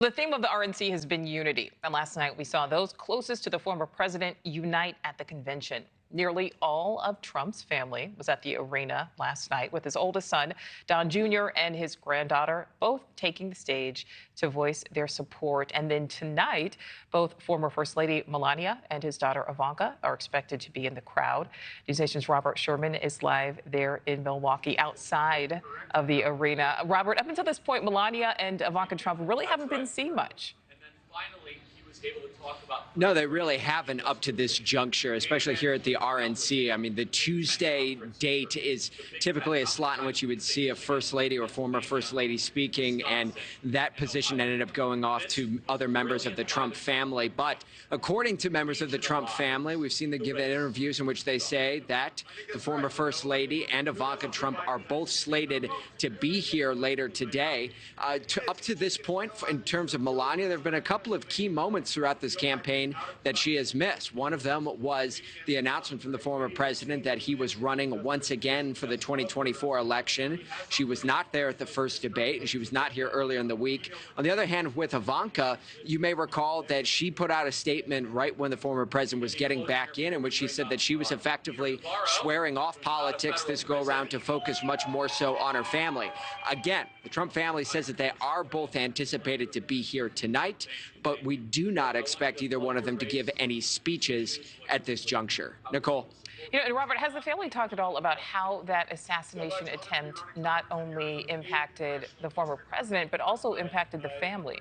The theme of the RNC has been unity. And last night we saw those closest to the former president unite at the convention. Nearly all of Trump's family was at the arena last night with his oldest son, Don Jr., and his granddaughter, both taking the stage to voice their support. And then tonight, both former First Lady Melania and his daughter Ivanka are expected to be in the crowd. NewsNation's Robert Sherman is live there in Milwaukee outside of the arena. Robert, up until this point, Melania and Ivanka Trump really haven't been seen much. And then finally, he was able to talk about... No, they really haven't up to this juncture, especially here at the RNC. I mean, the Tuesday date is typically a slot in which you would see a First Lady or former First Lady speaking, and that position ended up going off to other members of the Trump family. But according to members of the Trump family, we've seen them give interviews in which they say that the former First Lady and Ivanka Trump are both slated to be here later today. Up to this point, in terms of Melania, there have been a couple of key moments throughout this campaign that she has missed. One of them was the announcement from the former president that he was running once again for the 2024 election. She was not there at the first debate, and she was not here earlier in the week. On the other hand, with Ivanka, you may recall that she put out a statement right when the former president was getting back in which she said that she was effectively swearing off politics this go around to focus much more so on her family. Again, the Trump family says that they are both anticipated to be here tonight, but we do not expect either one of them to give any speeches at this juncture. Nichole. You know, and Robert, has the family talked at all about how that assassination attempt not only impacted the former president, but also impacted the family?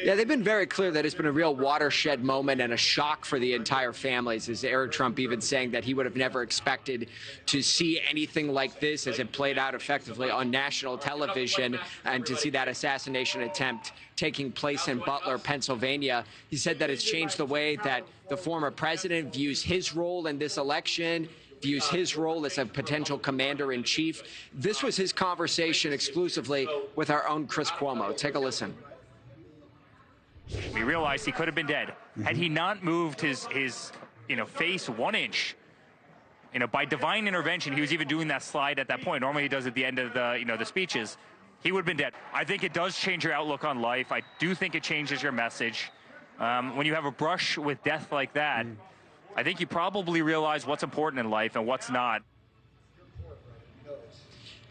Yeah, they've been very clear that it's been a real watershed moment and a shock for the entire families, as Eric Trump even saying that he would have never expected to see anything like this as it played out effectively on national television, and to see that assassination attempt taking place in Butler, Pennsylvania. He said that it's changed the way that the former president views his role in this election, views his role as a potential commander-in-chief. This was his conversation exclusively with our own Chris Cuomo. Take a listen. We realized he could have been dead. Had he not moved his face 1 inch, by divine intervention, he was even doing that slide at that point. Normally he does at the end of the speeches. He would have been dead. I think it does change your outlook on life. I do think it changes your message. When you have a brush with death like that, I think you probably realize what's important in life and what's not.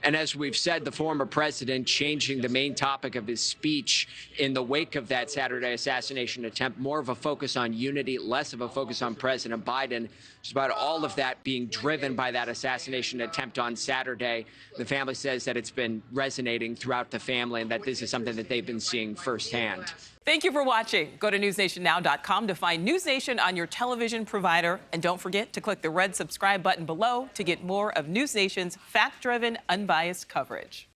And as we've said, the former president changing the main topic of his speech in the wake of that Saturday assassination attempt, more of a focus on unity, less of a focus on President Biden. Just about all of that being driven by that assassination attempt on Saturday. The family says that it's been resonating throughout the family and that this is something that they've been seeing firsthand. Thank you for watching. Go to newsnationnow.com to find News Nation on your television provider. And don't forget to click the red subscribe button below to get more of News Nation's fact-driven, unbiased coverage.